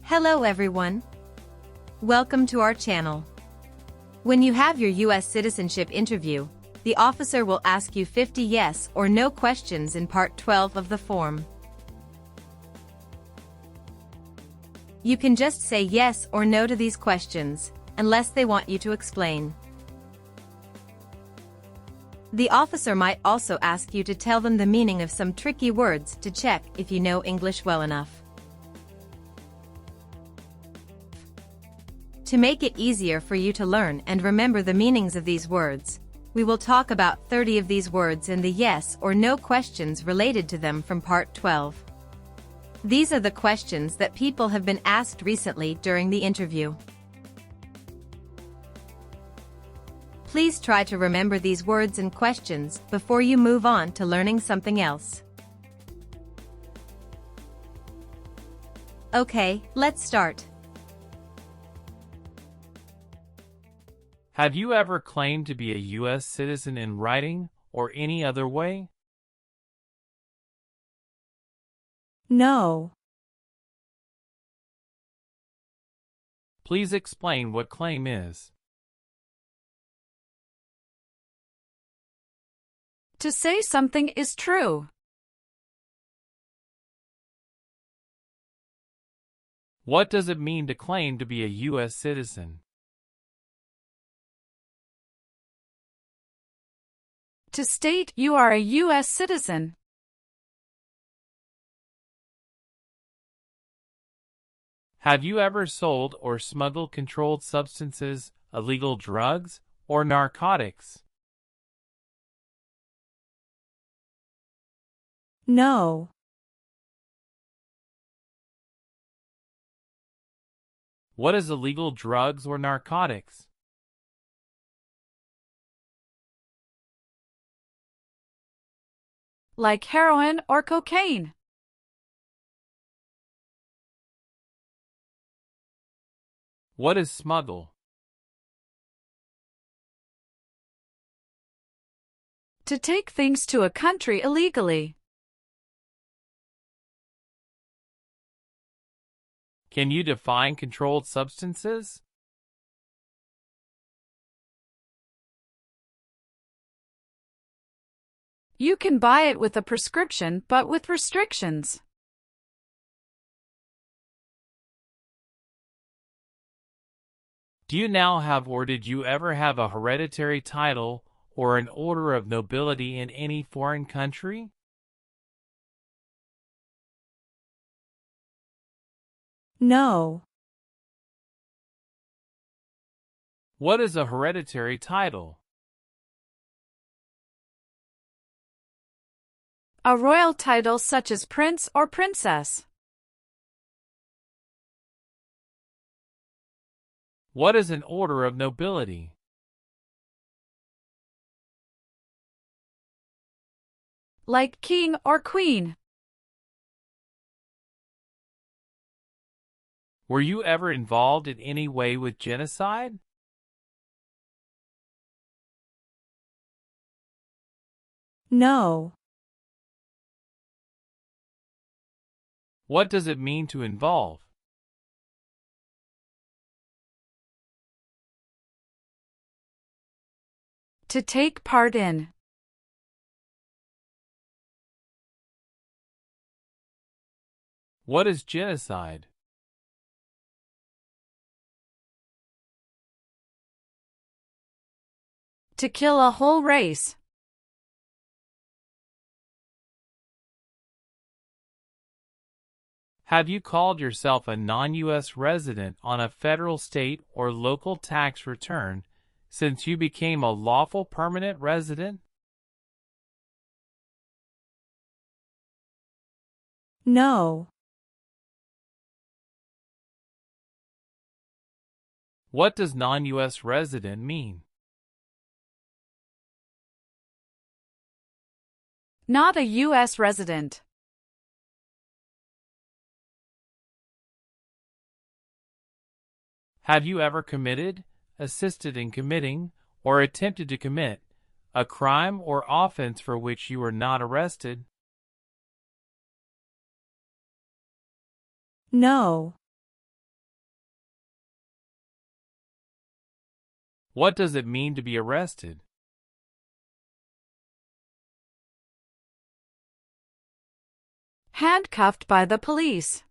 Hello everyone. Welcome to our channel. When you have your US citizenship interview, the officer will ask you 50 yes or no questions in Part 12 of the form. You can just say yes or no to these questions, unless they want you to explain. The officer might also ask you to tell them the meaning of some tricky words to check if you know English well enough. To make it easier for you to learn and remember the meanings of these words, we will talk about 30 of these words and the yes or no questions related to them from Part 12. These are the questions that people have been asked recently during the interview. Please try to remember these words and questions before you move on to learning something else. Okay, let's start. Have you ever claimed to be a U.S. citizen in writing or any other way? No. Please explain what claim is. To say something is true. What does it mean to claim to be a U.S. citizen? To state you are a U.S. citizen. Have you ever sold or smuggled controlled substances, illegal drugs, or narcotics? No. What is illegal drugs or narcotics? Like heroin or cocaine. What is smuggle? To take things to a country illegally. Can you define controlled substances? You can buy it with a prescription but with restrictions. Do you now have or did you ever have a hereditary title or an order of nobility in any foreign country? No. What is a hereditary title? A royal title such as prince or princess. What is an order of nobility? Like king or queen. Were you ever involved in any way with genocide? No. What does it mean to involve? To take part in. What is genocide? To kill a whole race. Have you called yourself a non-U.S. resident on a federal, state, or local tax return since you became a lawful permanent resident? No. What does non-U.S. resident mean? Not a U.S. resident. Have you ever committed, assisted in committing, or attempted to commit a crime or offense for which you were not arrested? No. What does it mean to be arrested? Handcuffed by the police.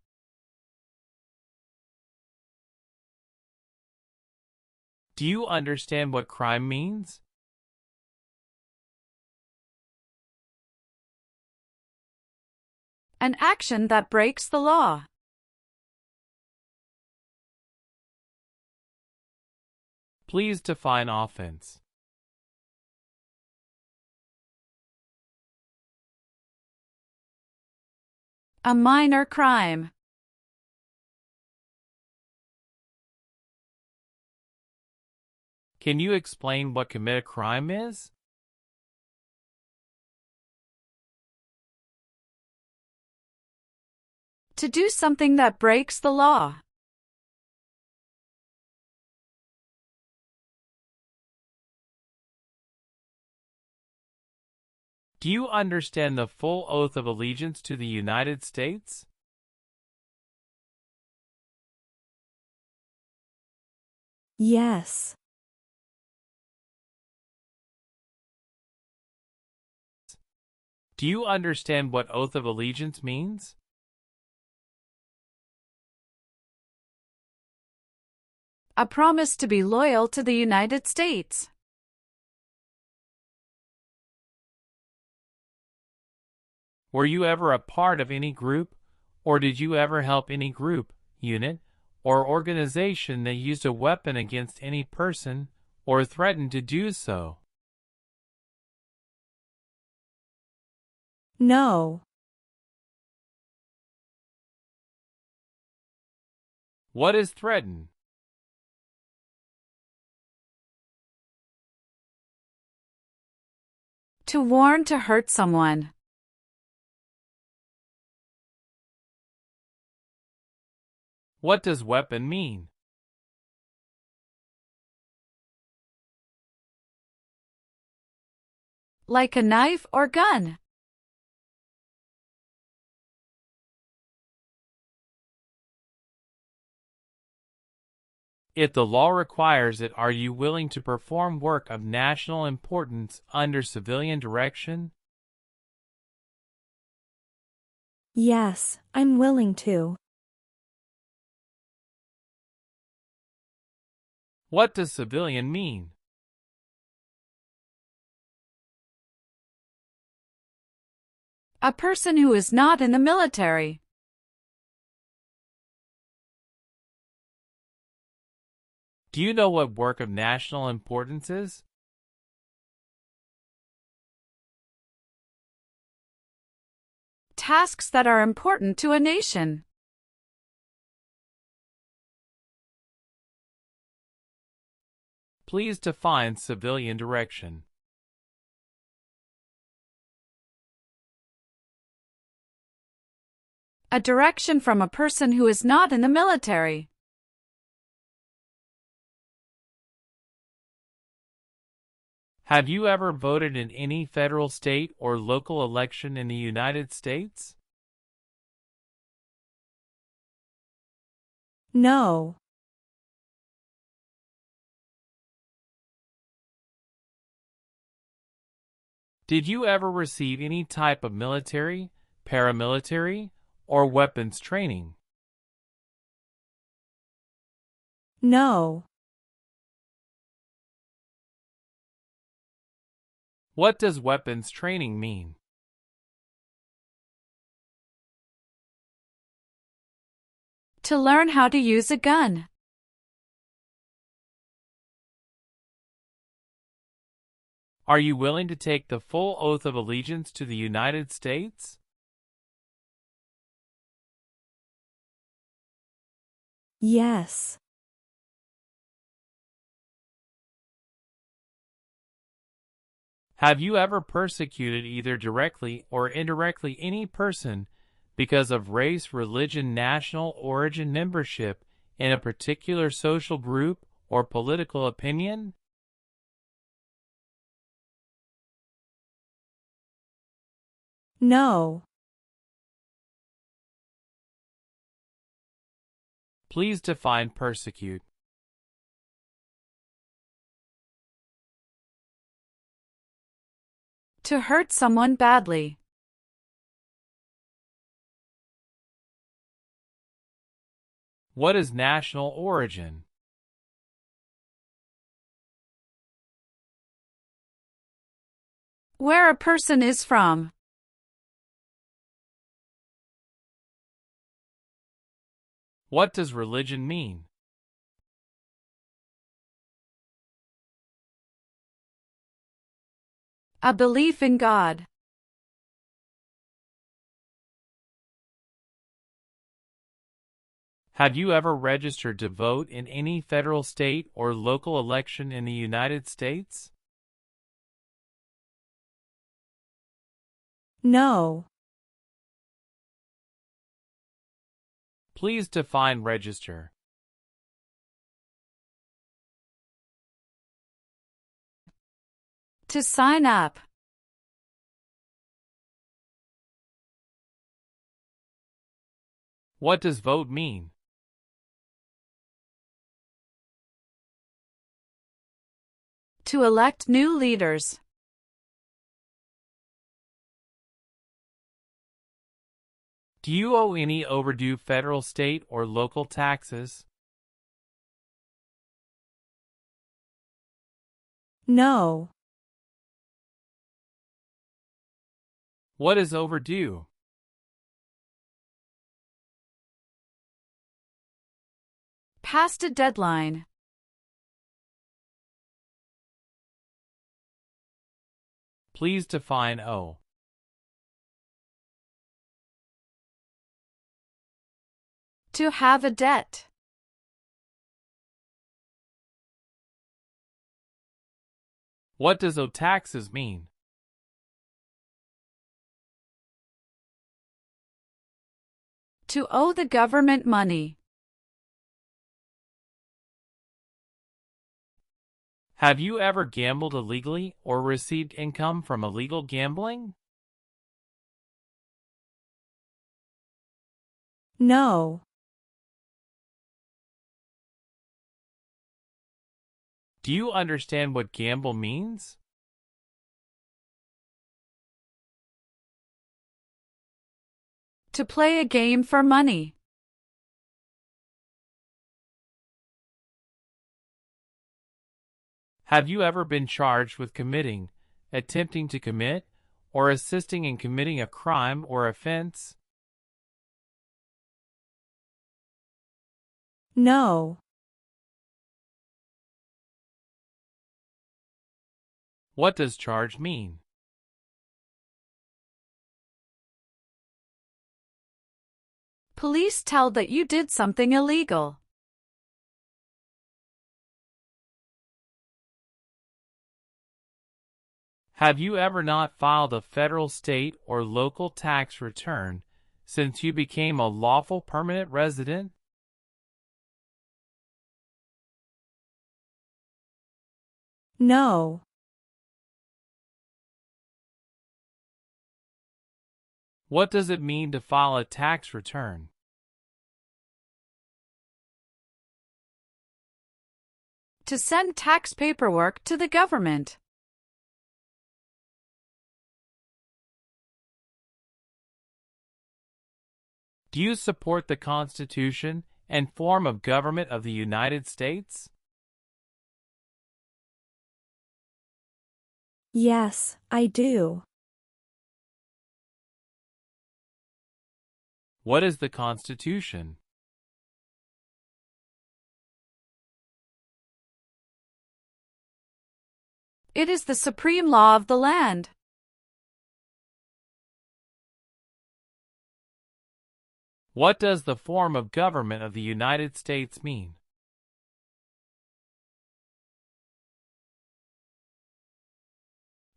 Do you understand what crime means? An action that breaks the law. Please define offense. A minor crime. Can you explain what commit a crime is? To do something that breaks the law. Do you understand the full oath of allegiance to the United States? Yes. Do you understand what oath of allegiance means? A promise to be loyal to the United States. Were you ever a part of any group, or did you ever help any group, unit, or organization that used a weapon against any person, or threatened to do so? No. What is threaten? To warn, to hurt someone. What does weapon mean? Like a knife or gun. If the law requires it, are you willing to perform work of national importance under civilian direction? Yes, I'm willing to. What does civilian mean? A person who is not in the military. Do you know what work of national importance is? Tasks that are important to a nation. Please define civilian direction. A direction from a person who is not in the military. Have you ever voted in any federal, state, or local election in the United States? No. Did you ever receive any type of military, paramilitary, or weapons training? No. What does weapons training mean? To learn how to use a gun. Are you willing to take the full oath of allegiance to the United States? Yes. Have you ever persecuted either directly or indirectly any person because of race, religion, national origin, membership in a particular social group or political opinion? No. Please define persecute. To hurt someone badly. What is national origin? Where a person is from. What does religion mean? A belief in God. Have you ever registered to vote in any federal, state, or local election in the United States? No. Please define register. To sign up. What does vote mean? To elect new leaders. Do you owe any overdue federal, state, or local taxes? No. What is overdue? Past a deadline. Please define owe. To have a debt. What does owe taxes mean? To owe the government money. Have you ever gambled illegally or received income from illegal gambling? No. Do you understand what gamble means? To play a game for money. Have you ever been charged with committing, attempting to commit, or assisting in committing a crime or offense? No. What does charge mean? Police tell that you did something illegal. Have you ever not filed a federal, state, or local tax return since you became a lawful permanent resident? No. What does it mean to file a tax return? To send tax paperwork to the government. Do you support the Constitution and form of government of the United States? Yes, I do. What is the Constitution? It is the supreme law of the land. What does the form of government of the United States mean?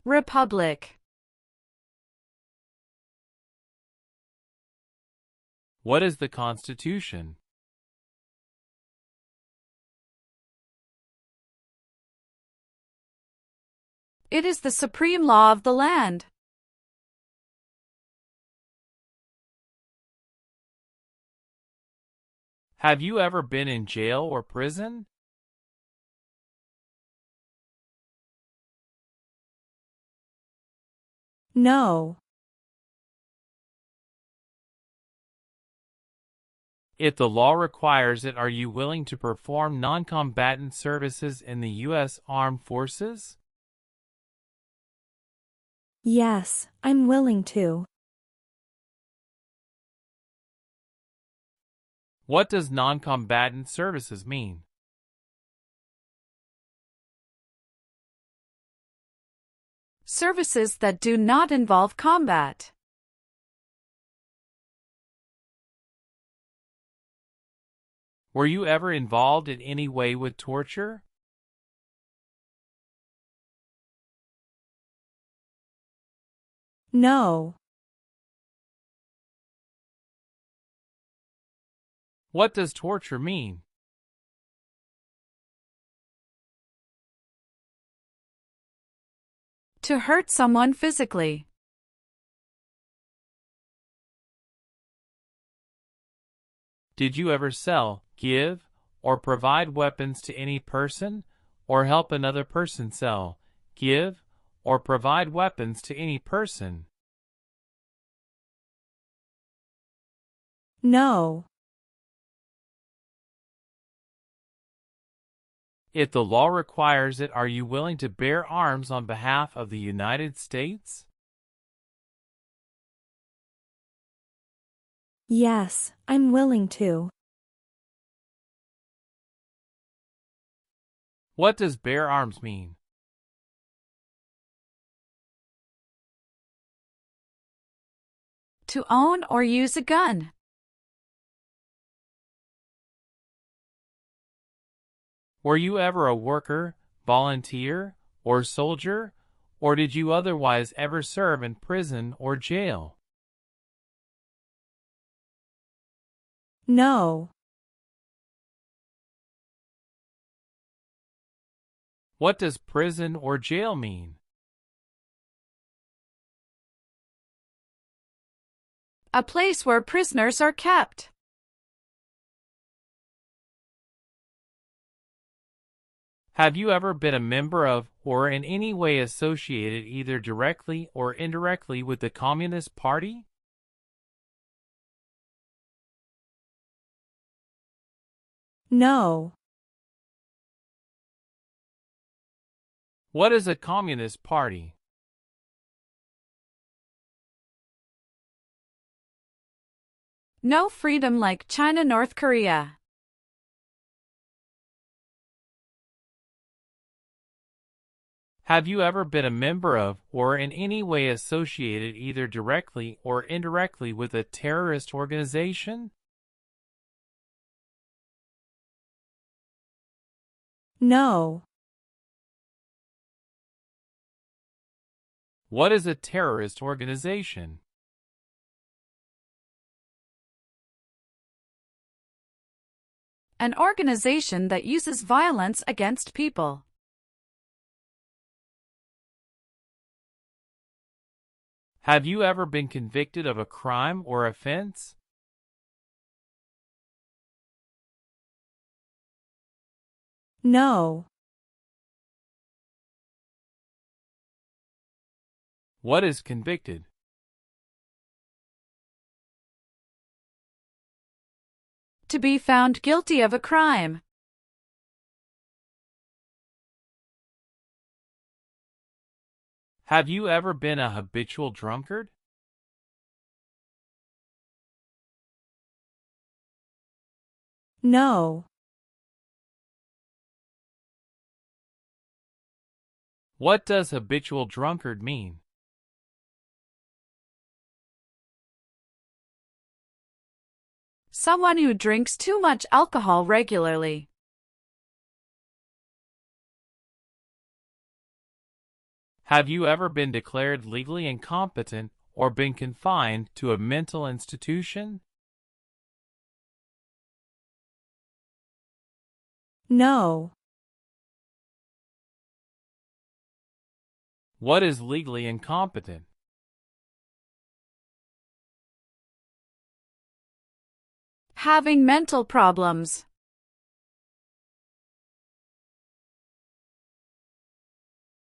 Republic. What is the Constitution? It is the supreme law of the land. Have you ever been in jail or prison? No. If the law requires it, are you willing to perform non-combatant services in the U.S. Armed Forces? Yes, I'm willing to. What does non-combatant services mean? Services that do not involve combat. Were you ever involved in any way with torture? No. What does torture mean? To hurt someone physically. Did you ever sell, give, or provide weapons to any person, or help another person sell, give, or provide weapons to any person? No. If the law requires it, are you willing to bear arms on behalf of the United States? Yes, I'm willing to. What does bear arms mean? To own or use a gun. Were you ever a worker, volunteer, or soldier, or did you otherwise ever serve in prison or jail? No. What does prison or jail mean? A place where prisoners are kept. Have you ever been a member of or in any way associated either directly or indirectly with the Communist Party? No. What is a Communist Party? No freedom like China, North Korea. Have you ever been a member of or in any way associated either directly or indirectly with a terrorist organization? No. What is a terrorist organization? An organization that uses violence against people. Have you ever been convicted of a crime or offense? No. What is convicted? To be found guilty of a crime. Have you ever been a habitual drunkard? No. What does habitual drunkard mean? Someone who drinks too much alcohol regularly. Have you ever been declared legally incompetent or been confined to a mental institution? No. What is legally incompetent? Having mental problems.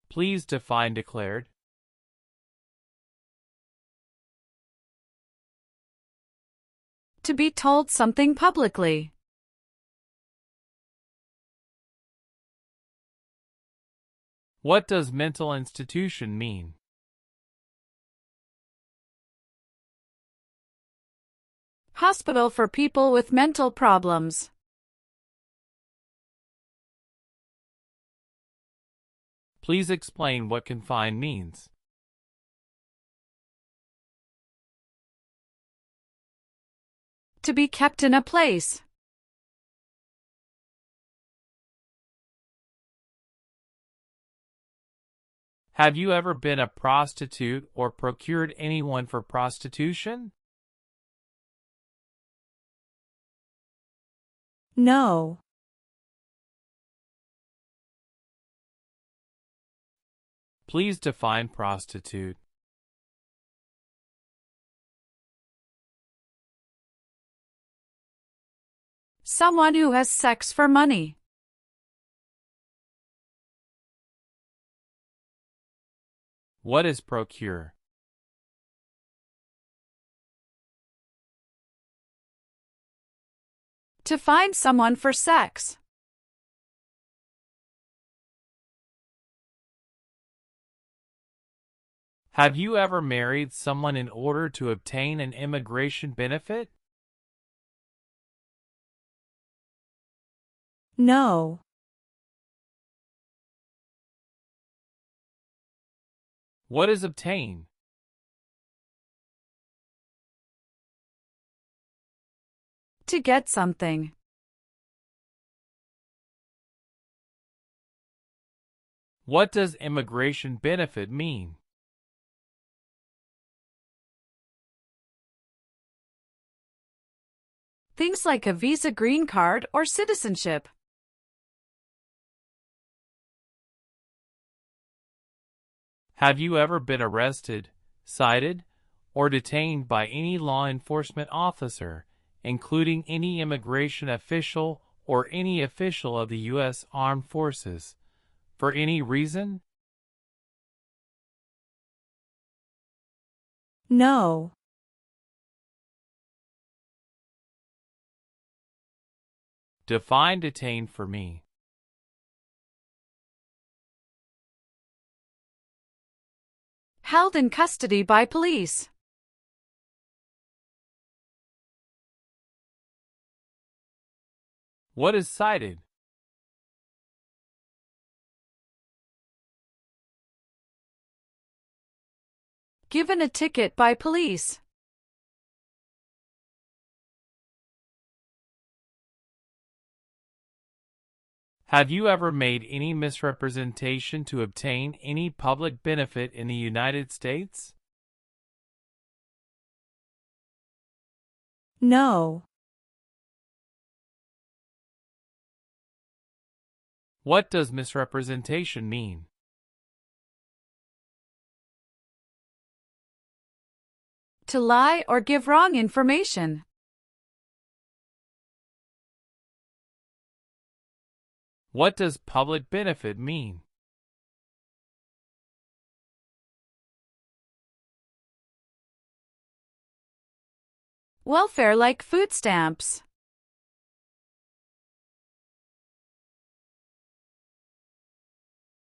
Please define declared. To be told something publicly. What does mental institution mean? Hospital for people with mental problems. Please explain what confined means. To be kept in a place. Have you ever been a prostitute or procured anyone for prostitution? No. Please define prostitute. Someone who has sex for money. What is procure? To find someone for sex. Have you ever married someone in order to obtain an immigration benefit? No. What is obtain? To get something. What does immigration benefit mean? Things like a visa, green card, or citizenship. Have you ever been arrested, cited, or detained by any law enforcement officer, including any immigration official or any official of the U.S. Armed Forces, for any reason? No. Define detain for me. Held in custody by police. What is cited? Given a ticket by police. Have you ever made any misrepresentation to obtain any public benefit in the United States? No. What does misrepresentation mean? To lie or give wrong information. What does public benefit mean? Welfare like food stamps.